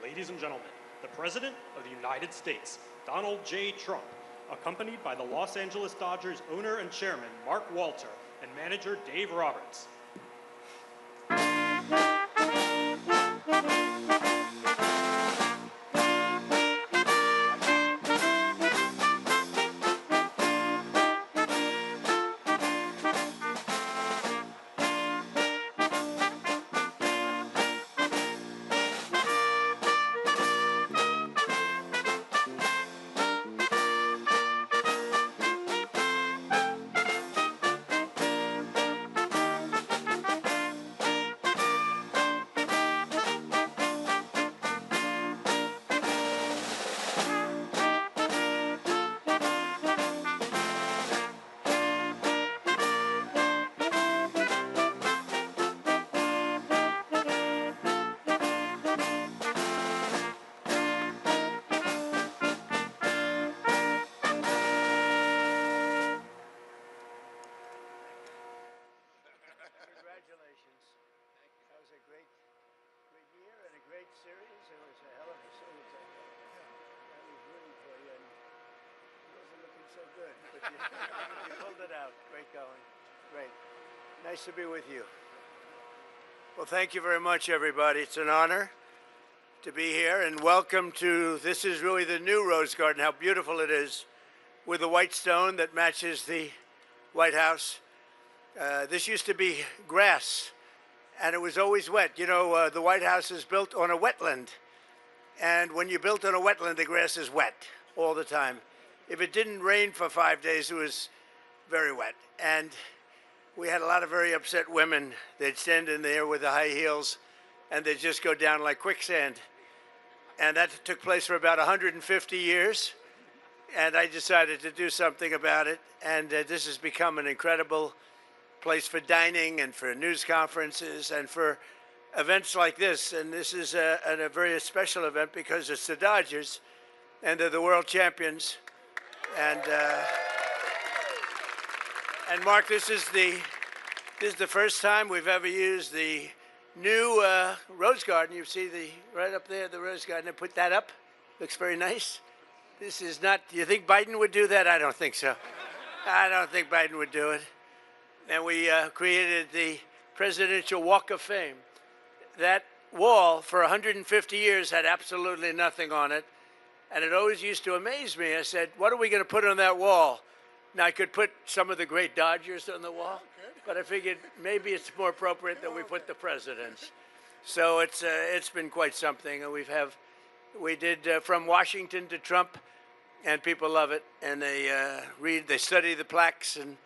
Ladies and gentlemen, the President of the United States, Donald J. Trump, accompanied by the Los Angeles Dodgers owner and chairman, Mark Walter, and manager Dave Roberts. You pulled it out. Great going. Great. Nice to be with you. Well, thank you very much, everybody. It's an honor to be here, and welcome to, this is really the new Rose Garden, how beautiful it is, with the white stone that matches the White House. This used to be grass, and it was always wet. You know, the White House is built on a wetland, and when you're built on a wetland, the grass is wet all the time. If it didn't rain for 5 days, it was very wet. And we had a lot of very upset women. They'd stand in there with the high heels, and they'd just go down like quicksand. And that took place for about 150 years. And I decided to do something about it. And this has become an incredible place for dining and for news conferences and for events like this. And this is a very special event because it's the Dodgers, and they're the world champions. And Mark, this is the first time we've ever used the new Rose Garden. You see right up there, the Rose Garden. I put that up. Looks very nice. This is not. Do you think Biden would do that? I don't think so. I don't think Biden would do it. And we created the Presidential Walk of Fame. That wall for 150 years had absolutely nothing on it. And it always used to amaze me. I said, what are we going to put on that wall? Now, I could put some of the great Dodgers on the wall, but I figured maybe it's more appropriate that we put the presidents. So it's been quite something. And we did From Washington to Trump, and people love it. And they study the plaques. And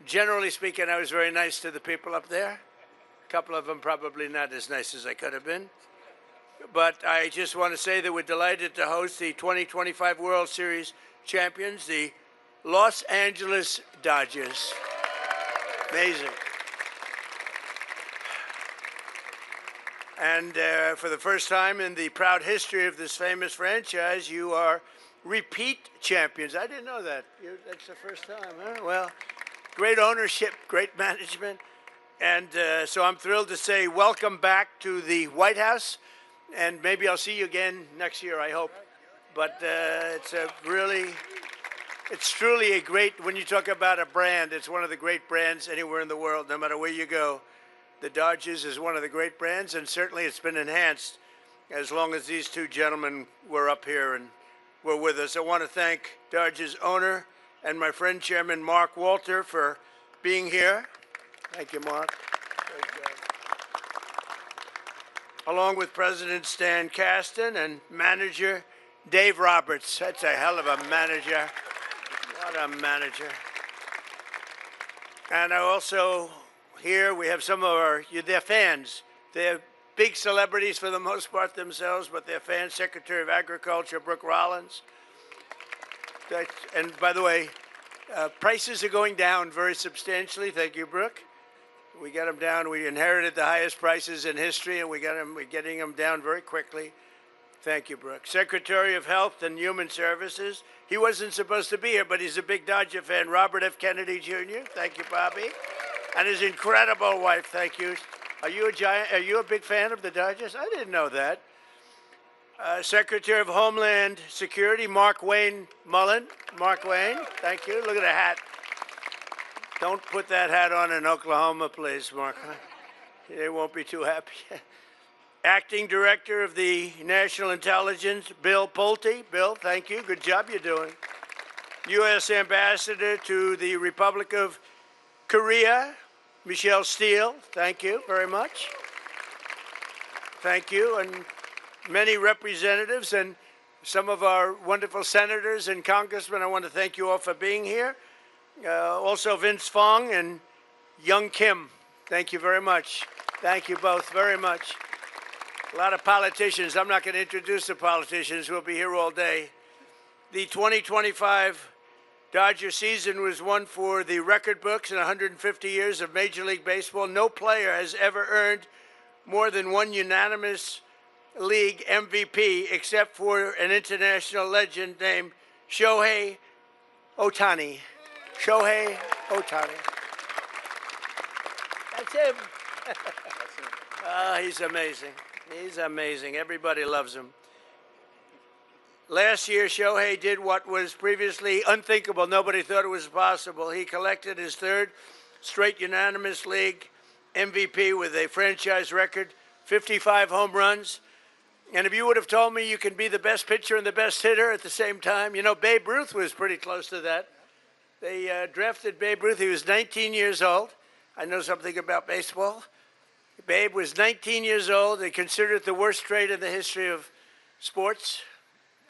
generally speaking, I was very nice to the people up there. A couple of them probably not as nice as I could have been. But I just want to say that we're delighted to host the 2025 World Series champions, the Los Angeles Dodgers. Amazing. And for the first time in the proud history of this famous franchise, you are repeat champions. I didn't know that. That's the first time, huh? Well, great ownership, great management. And so I'm thrilled to say welcome back to the White House. And maybe I'll see you again next year, I hope. But it's truly a great, when you talk about a brand, it's one of the great brands anywhere in the world, no matter where you go. The Dodgers is one of the great brands, and certainly it's been enhanced as long as these two gentlemen were up here and were with us. I want to thank Dodgers owner and my friend Chairman Mark Walter for being here. Thank you, Mark. Along with President Stan Kasten and manager Dave Roberts. That's a hell of a manager. What a manager. And I also, here we have some of their fans. They're big celebrities for the most part themselves, but they're fans. Secretary of Agriculture, Brooke Rollins. And by the way, prices are going down very substantially. Thank you, Brooke. We got them down. We inherited the highest prices in history, and we're getting them down very quickly. Thank you, Brooke. Secretary of Health and Human Services. He wasn't supposed to be here, but he's a big Dodger fan. Robert F. Kennedy Jr. Thank you, Bobby. And his incredible wife. Thank you. Are you a big fan of the Dodgers? I didn't know that. Secretary of Homeland Security, Mark Wayne Mullen. Mark Wayne, thank you. Look at the hat. Don't put that hat on in Oklahoma, please, Mark. They won't be too happy. Acting Director of the National Intelligence, Bill Pulte. Bill, thank you. Good job you're doing. U.S. Ambassador to the Republic of Korea, Michelle Steele. Thank you very much. Thank you. And many representatives and some of our wonderful senators and congressmen, I want to thank you all for being here. Also Vince Fong and Young Kim. Thank you very much. Thank you both very much. A lot of politicians. I'm not going to introduce the politicians. We'll be here all day. The 2025 Dodger season was one for the record books in 150 years of Major League Baseball. No player has ever earned more than one unanimous league MVP except for an international legend named Shohei Ohtani. Shohei Ohtani. That's him. He's amazing. He's amazing. Everybody loves him. Last year, Shohei did what was previously unthinkable. Nobody thought it was possible. He collected his third straight unanimous league MVP with a franchise record, 55 home runs. And if you would have told me you can be the best pitcher and the best hitter at the same time, you know, Babe Ruth was pretty close to that. They drafted Babe Ruth. He was 19 years old. I know something about baseball. Babe was 19 years old. They considered it the worst trade in the history of sports.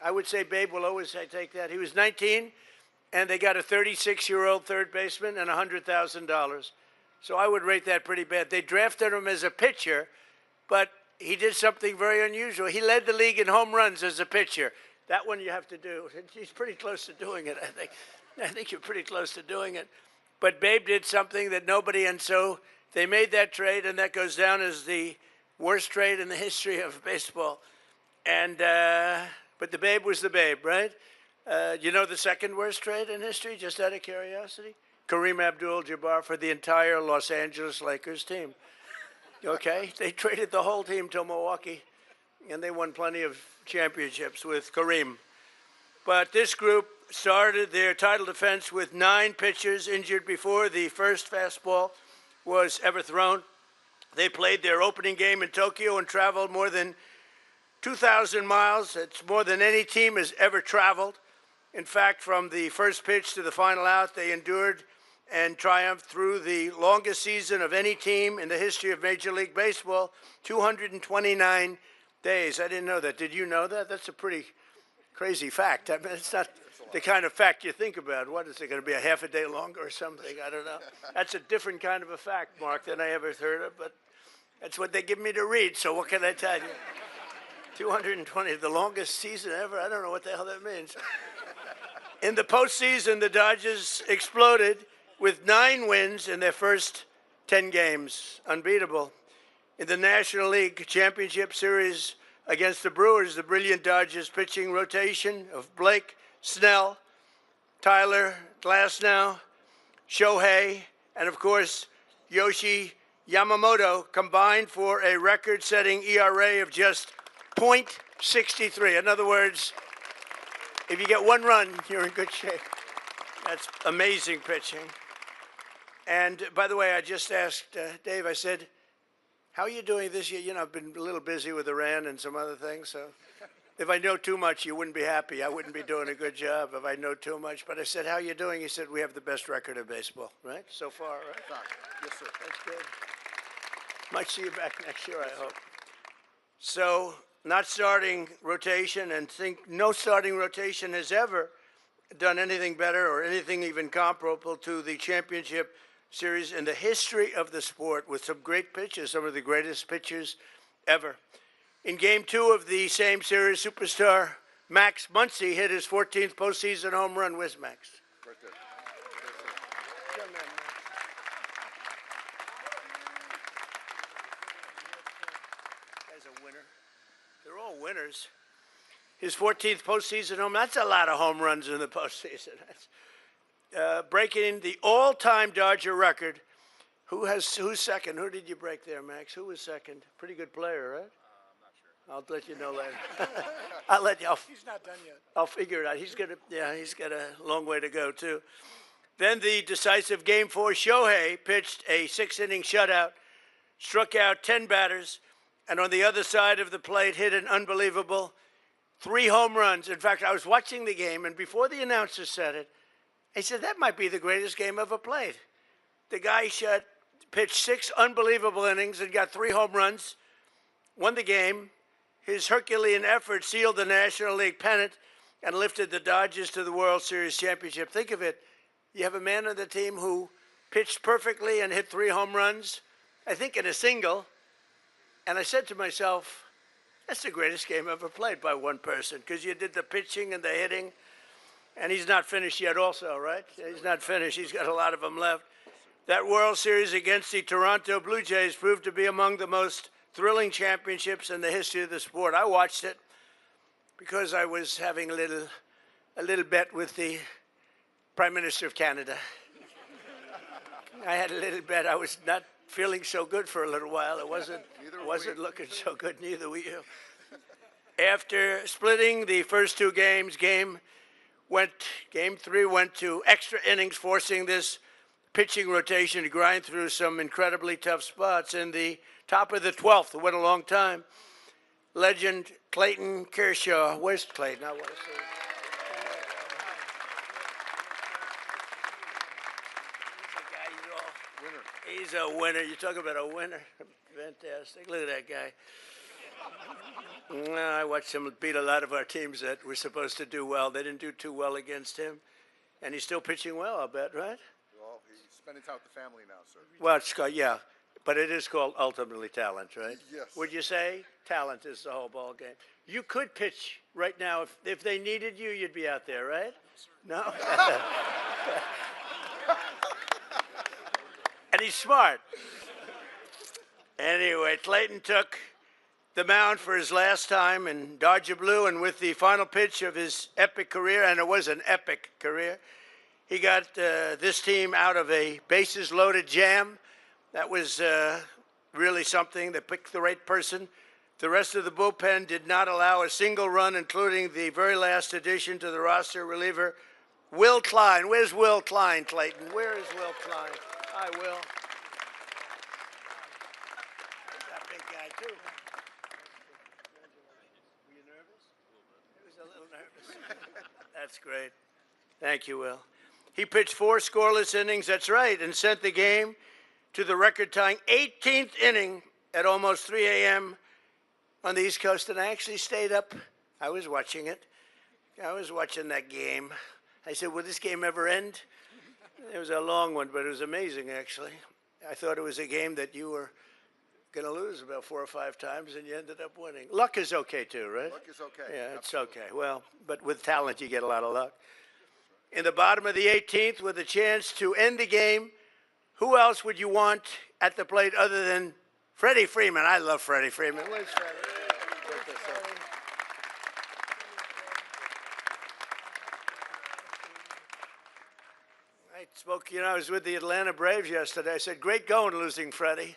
I would say Babe will always take that. He was 19, and they got a 36-year-old third baseman and $100,000. So I would rate that pretty bad. They drafted him as a pitcher, but he did something very unusual. He led the league in home runs as a pitcher. That one you have to do. He's pretty close to doing it, I think. I think you're pretty close to doing it. But Babe did something that nobody, and so they made that trade, and that goes down as the worst trade in the history of baseball. And but the Babe was the Babe, right? You know the second worst trade in history, just out of curiosity? Kareem Abdul-Jabbar for the entire Los Angeles Lakers team. Okay? They traded the whole team to Milwaukee, and they won plenty of championships with Kareem. But this group started their title defense with 9 pitchers injured before the first fastball was ever thrown. They played their opening game in Tokyo and traveled more than 2,000 miles. It's more than any team has ever traveled. In fact, from the first pitch to the final out, they endured and triumphed through the longest season of any team in the history of Major League Baseball, 229 days. I didn't know that. Did you know that? That's a pretty crazy fact. I mean, it's not the kind of fact you think about. What is it going to be, a half a day longer or something? I don't know. That's a different kind of a fact, Mark, than I ever heard of, but that's what they give me to read, so what can I tell you? 220, the longest season ever? I don't know what the hell that means. In the postseason, the Dodgers exploded with 9 wins in their first 10 games. Unbeatable. In the National League Championship Series against the Brewers, the brilliant Dodgers pitching rotation of Blake Snell, Tyler Glasnow, Shohei, and of course, Yoshi Yamamoto combined for a record-setting ERA of just .63. In other words, if you get 1 run, you're in good shape. That's amazing pitching. And by the way, I just asked Dave, I said, how are you doing this year? You know, I've been a little busy with Iran and some other things, so if I know too much, you wouldn't be happy. I wouldn't be doing a good job if I know too much. But I said, how are you doing? He said, we have the best record in baseball, right? So far, right? Yes, sir. That's good. Might see you back next year, I hope. So, not starting rotation, and think no starting rotation has ever done anything better or anything even comparable to the championship series in the history of the sport, with some great pitchers, some of the greatest pitchers ever. In Game 2 of the same series, superstar Max Muncy hit his 14th postseason home run. Where's Max? Right there. Come on, Max. As a winner. They're all winners. his 14th postseason home. That's a lot of home runs in the postseason. That's, breaking the all-time Dodger record. Who's second? Who did you break there, Max? Who was second? Pretty good player, right? I'm not sure. I'll let you know later. I'll let you. He's not done yet. I'll figure it out. He's got a long way to go too. Then the decisive Game 4, Shohei pitched a 6-inning shutout, struck out 10 batters, and on the other side of the plate hit an unbelievable 3 home runs. In fact, I was watching the game, and before the announcer said it, he said, that might be the greatest game ever played. The guy pitched 6 unbelievable innings and got 3 home runs, won the game. His Herculean effort sealed the National League pennant and lifted the Dodgers to the World Series championship. Think of it. You have a man on the team who pitched perfectly and hit 3 home runs, I think in a single. And I said to myself, that's the greatest game ever played by one person, because you did the pitching and the hitting. And he's not finished yet also, right? He's not finished. He's got a lot of them left. That World Series against the Toronto Blue Jays proved to be among the most thrilling championships in the history of the sport. I watched it because I was having a little bet with the Prime Minister of Canada. I had a little bet. I was not feeling so good for a little while. It wasn't looking so good, neither were you. After splitting the first 2 games, Game 3 went to extra innings, forcing this pitching rotation to grind through some incredibly tough spots. In the top of the 12th, it went a long time. Legend Clayton Kershaw. Where's Clayton? I want to see him. He's a winner. You talk about a winner. Fantastic. Look at that guy. I watched him beat a lot of our teams that were supposed to do well. They didn't do too well against him. And he's still pitching well, I'll bet, right? Well, he's spending time with the family now, sir. Well, it's called, yeah. But it is called ultimately talent, right? Yes. Would you say talent is the whole ball game? You could pitch right now. If they needed you, you'd be out there, right? No? And he's smart. Anyway, Clayton took the mound for his last time in Dodger blue, and with the final pitch of his epic career, and it was an epic career, he got this team out of a bases-loaded jam. That was really something. They picked the right person. The rest of the bullpen did not allow a single run, including the very last addition to the roster, reliever Will Klein. Where's Will Klein, Clayton? Where is Will Klein? Hi, Will. That big guy, too. Were you nervous? He was a little nervous. That's great. Thank you, Will. He pitched 4 scoreless innings, that's right, and sent the game to the record-tying 18th inning at almost 3 a.m. on the East Coast, and I actually stayed up. I was watching it. I was watching that game. I said, will this game ever end? It was a long one, but it was amazing, actually. I thought it was a game that you were going to lose about 4 or 5 times, and you ended up winning. Luck is okay, too, right? Luck is okay. Yeah, it's Absolutely. okay. Well, but with talent, you get a lot of luck. In the bottom of the 18th, with a chance to end the game, who else would you want at the plate other than Freddie Freeman? I love Freddie Freeman. Where's Freddie? I spoke, I was with the Atlanta Braves yesterday. I said, great going, losing Freddie.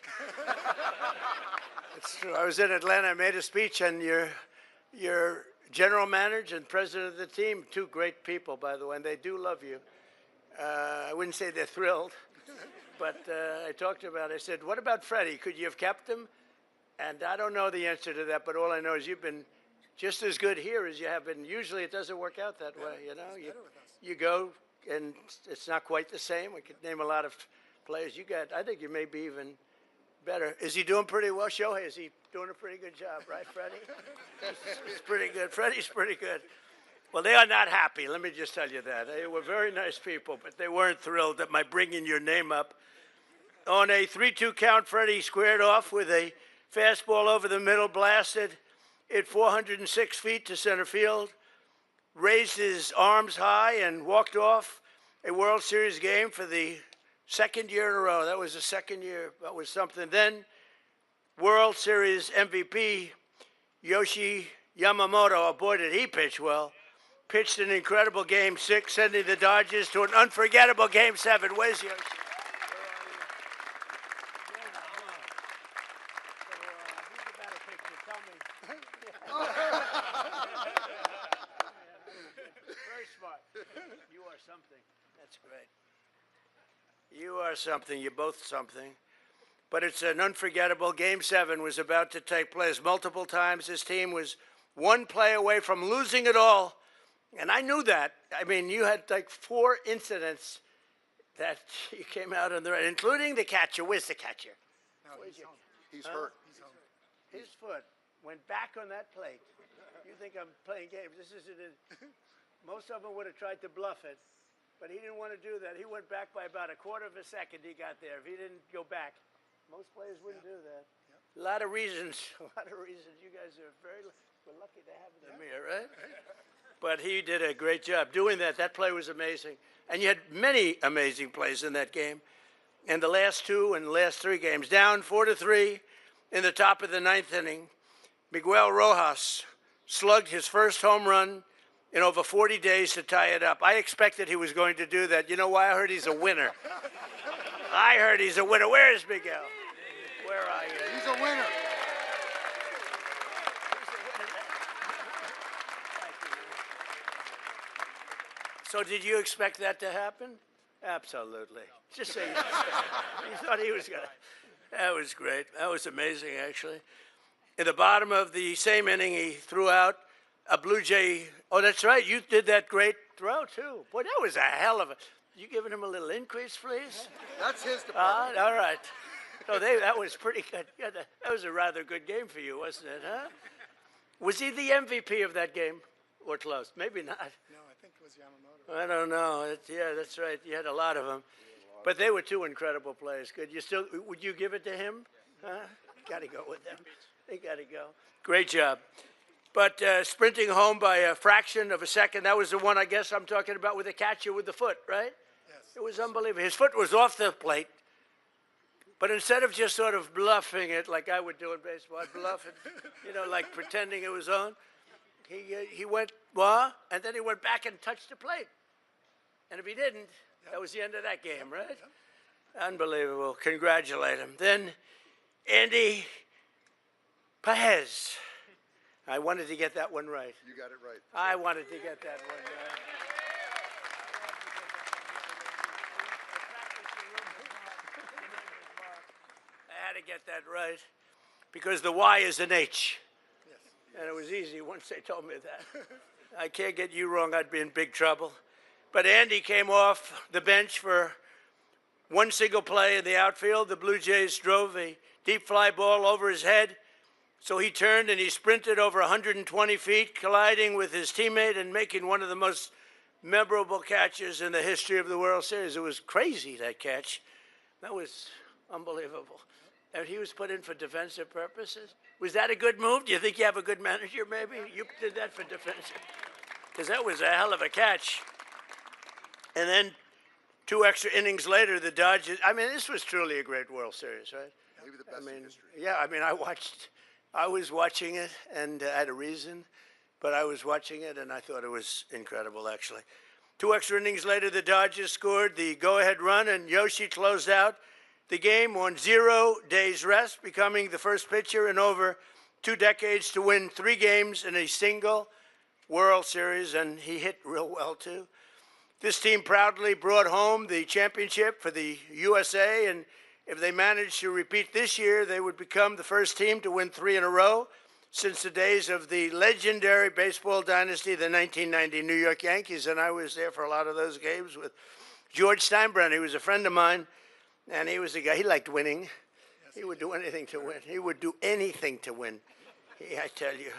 It's true. I was in Atlanta. I made a speech, and your general manager and president of the team, 2 great people, by the way, and they do love you. I wouldn't say they're thrilled, but I talked about it. I said, what about Freddie? Could you have kept him? And I don't know the answer to that, but all I know is you've been just as good here as you have been. Usually it doesn't work out that way, You go, and it's not quite the same. We could name a lot of players you got. I think you may be even better. Is he doing pretty well? Shohei, is he doing a pretty good job, right, Freddie? It's pretty good. Freddie's pretty good. Well, they are not happy. Let me just tell you that. They were very nice people, but they weren't thrilled at my bringing your name up. On a 3-2 count, Freddie squared off with a fastball over the middle, blasted it 406 feet to center field, raised his arms high, and walked off a World Series game for the 2nd year in a row. That was the 2nd year. That was something. Then World Series MVP Yoshihiro Yamamoto, boy, did he pitch well. Pitched an incredible Game 6, sending the Dodgers to an unforgettable Game 7. Where's yours? Very smart. You are something. That's great. You are something. You're both something. But it's an unforgettable. Game 7 was about to take place. Multiple times his team was one play away from losing it all. And I knew that. I mean, you had like 4 incidents that you came out on the right, including the catcher. Where's the catcher? No, he's hurt. His foot went back on that plate. You think I'm playing games. This isn't it. Most of them would have tried to bluff it, but he didn't want to do that. He went back by about a quarter of a second he got there. If he didn't go back, most players wouldn't do that. A lot of reasons. A lot of reasons. You guys are we're lucky to have them here, right? But he did a great job doing that. That play was amazing. And you had many amazing plays in that game. And the last 2 and the last 3 games, down 4-3 in the top of the 9th inning, Miguel Rojas slugged his first home run in over 40 days to tie it up. I expected he was going to do that. You know why? I heard he's a winner. I heard he's a winner. Where is Miguel? Where are you? He's a winner. So did you expect that to happen? Absolutely. Just say you thought he was going to. That was great. That was amazing, actually. In the bottom of the same inning, he threw out a Blue Jay. Oh, that's right. You did that great throw, too. Boy, that was a hell of a. You giving him a little increase, please? That's his department. All right. So that was pretty good. Yeah, that was a rather good game for you, wasn't it, huh? Was he the MVP of that game? Or close? Maybe not. No, I think it was Yamamoto. I don't know. Yeah, that's right. You had a lot of them. But they were 2 incredible plays. Good. Would you give it to him? Huh? Got to go with them. They got to go. Great job. But sprinting home by a fraction of a second, that was the one I guess I'm talking about with the catcher with the foot, right? Yes. It was unbelievable. His foot was off the plate. But instead of just sort of bluffing it like I would do in baseball, I'd bluff it, like pretending it was on. He went, and then he went back and touched the plate. And if he didn't, that was the end of that game, right? Unbelievable. Congratulate him. Then Andy Paez. I wanted to get that one right. You got it right. I wanted to get that one right. I had to get that right because the Y is an H. And it was easy once they told me that. I can't get you wrong, I'd be in big trouble. But Andy came off the bench for one single play in the outfield. The Blue Jays drove a deep fly ball over his head. So he turned and he sprinted over 120 feet, colliding with his teammate and making one of the most memorable catches in the history of the World Series. It was crazy, that catch. That was unbelievable. And he was put in for defensive purposes. Was that a good move? Do you think you have a good manager, maybe? You did that for defensive. Because that was a hell of a catch. And then 2 extra innings later, the Dodgers, this was truly a great World Series, right? Maybe the best in history. Yeah, I was watching it, and I had a reason, but I was watching it, and I thought it was incredible, actually. 2 extra innings later, the Dodgers scored the go-ahead run, and Yoshi closed out the game on 0 days rest, becoming the first pitcher in over 2 decades to win 3 games in a single World Series, and he hit real well, too. This team proudly brought home the championship for the USA, and if they managed to repeat this year, they would become the first team to win 3 in a row since the days of the legendary baseball dynasty, the 1990 New York Yankees, and I was there for a lot of those games with George Steinbrenner. He was a friend of mine. And he was a guy, he liked winning. Yes, he would do anything to win. He would do anything to win, I tell you.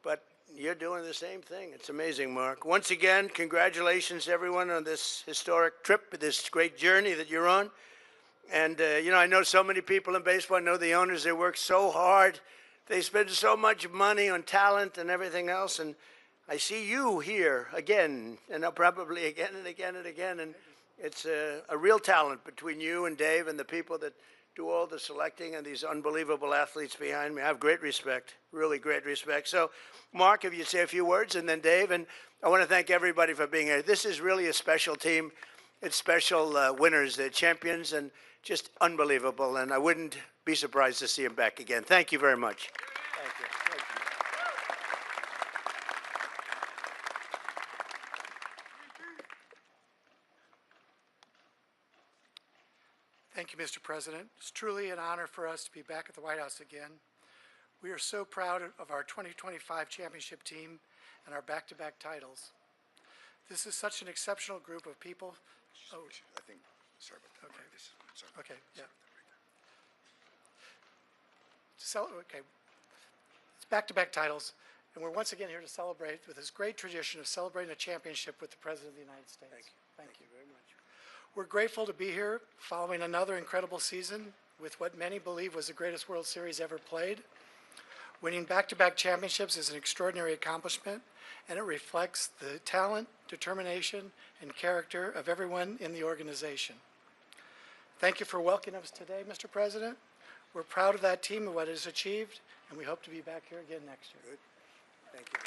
But you're doing the same thing. It's amazing, Mark. Once again, congratulations, everyone, on this historic trip, this great journey that you're on. And, I know so many people in baseball. I know the owners, they work so hard. They spend so much money on talent and everything else. And I see you here again, and probably again and again and again. And it's a real talent between you and Dave and the people that do do all the selecting and these unbelievable athletes behind me. I have great respect, really great respect. So, Mark, if you'd say a few words, and then Dave, and I want to thank everybody for being here. This is really a special team. It's special winners. They're champions and just unbelievable, and I wouldn't be surprised to see them back again. Thank you very much. Thank you. Thank you. Thank you, Mr. President. It's truly an honor for us to be back at the White House again. We are so proud of our 2025 championship team and our back-to-back titles. This is such an exceptional group of people. Oh, I think, sorry about that. okay, yeah. Okay, it's back-to-back titles, and we're once again here to celebrate with this great tradition of celebrating a championship with the President of the United States. Thank you very much. We're grateful to be here following another incredible season with what many believe was the greatest World Series ever played. Winning back-to-back championships is an extraordinary accomplishment, and it reflects the talent, determination, and character of everyone in the organization. Thank you for welcoming us today, Mr. President. We're proud of that team and what it has achieved, and we hope to be back here again next year. Good. Thank you.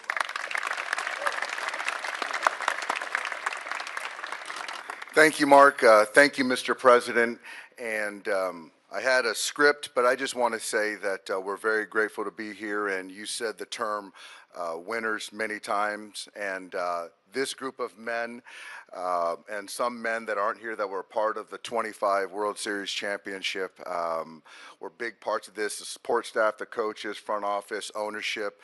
Thank you, Mark. Thank you, Mr. President. And I had a script, but I just want to say that we're very grateful to be here. And you said the term winners many times. And this group of men and some men that aren't here that were part of the 25 World Series championship were big parts of this. The support staff, the coaches, front office, ownership,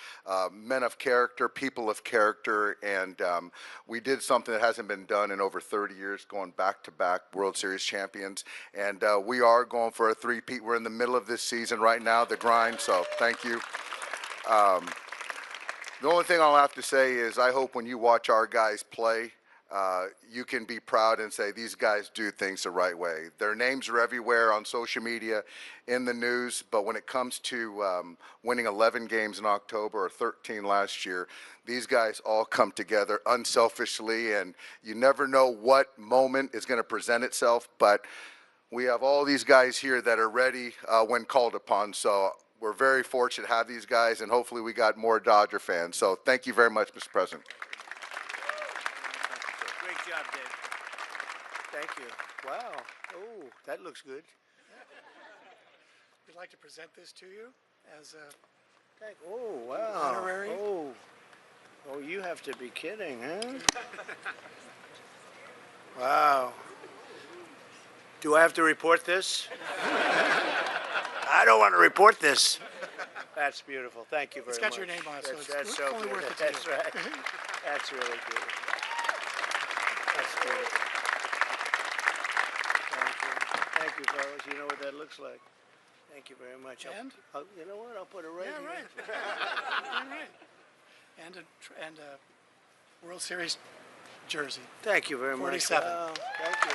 men of character, people of character. And we did something that hasn't been done in over 30 years, going back-to-back World Series champions. And we are going for a three-peat. We're in the middle of this season right now, the grind, so thank you. The only thing I'll have to say is I hope when you watch our guys play, you can be proud and say these guys do things the right way. Their names are everywhere on social media, in the news, but when it comes to winning 11 games in October or 13 last year, these guys all come together unselfishly, and you never know what moment is going to present itself, but we have all these guys here that are ready when called upon, so we're very fortunate to have these guys, and hopefully we got more Dodger fans. So thank you very much, Mr. President. Great job, Dave. Thank you. Wow. Oh, that looks good. We'd like to present this to you as a Oh, wow. honorary. Oh, you have to be kidding, huh? Wow. Do I have to report this? I don't want to report this. That's beautiful. Thank you very much. It's got your name on it, so That's it's so only good. worth it to That's you. right. That's really good. That's beautiful. Thank you, fellas. You know what that looks like. Thank you very much. And? You know what? I'll put it right Yeah, here. right. All right. And a World Series jersey. Thank you very much. 47. Wow. Thank you.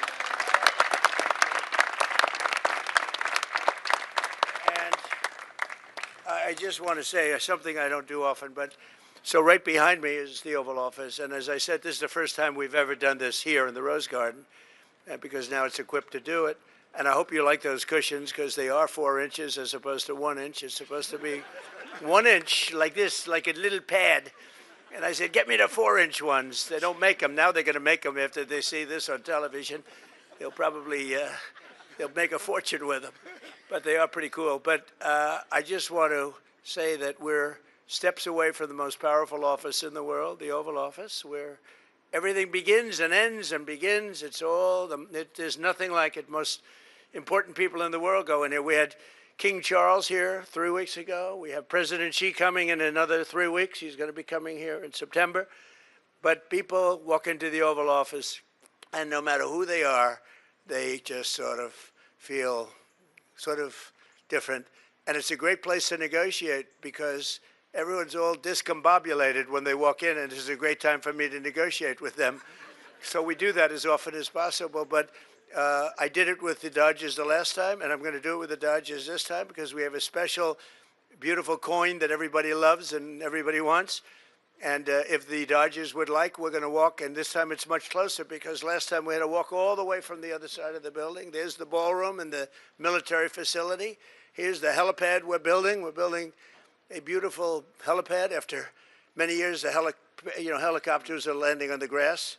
And I just want to say something I don't do often, but so right behind me is the Oval Office, and as I said, this is the first time we've ever done this here in the Rose Garden, because now it's equipped to do it. And I hope you like those cushions because they are 4 inches as opposed to 1 inch. It's supposed to be 1 inch like this, like a little pad. And I said, get me the 4-inch ones. They don't make them. Now they're going to make them after they see this on television. They'll probably, they'll make a fortune with them. But they are pretty cool. But I just want to say that we're steps away from the most powerful office in the world, the Oval Office, where everything begins and ends and begins. It's all, there's nothing like it. Most important people in the world go in here. We had King Charles here 3 weeks ago. We have President Xi coming in another 3 weeks. He's going to be coming here in September. But people walk into the Oval Office, and no matter who they are, they just sort of feel sort of different. And it's a great place to negotiate because everyone's all discombobulated when they walk in, and this is a great time for me to negotiate with them. So we do that as often as possible. But I did it with the Dodgers the last time, and I'm going to do it with the Dodgers this time because we have a special, beautiful coin that everybody loves and everybody wants. And if the Dodgers would like, we're going to walk, and this time it's much closer because last time we had to walk all the way from the other side of the building. There's the ballroom and the military facility. Here's the helipad we're building. We're building a beautiful helipad after many years. The helicopters are landing on the grass,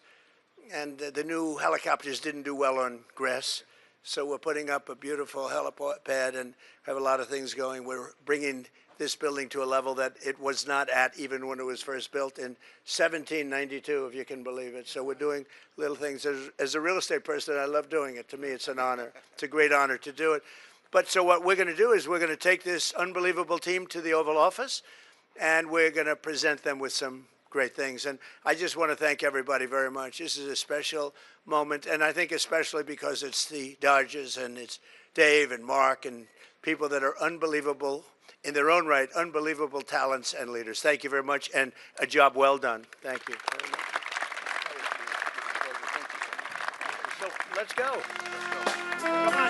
and the new helicopters didn't do well on grass. So we're putting up a beautiful helipad and have a lot of things going. We're bringing this building to a level that it was not at even when it was first built in 1792, if you can believe it. So we're doing little things. As a real estate person, I love doing it. To me, it's an honor. It's a great honor to do it. But so what we're going to do is we're going to take this unbelievable team to the Oval Office, and we're going to present them with some great things. And I just want to thank everybody very much. This is a special moment, and I think especially because it's the Dodgers and it's Dave and Mark and people that are unbelievable in their own right, unbelievable talents and leaders. Thank you very much, and a job well done. Thank you very much. So let's go. Come on.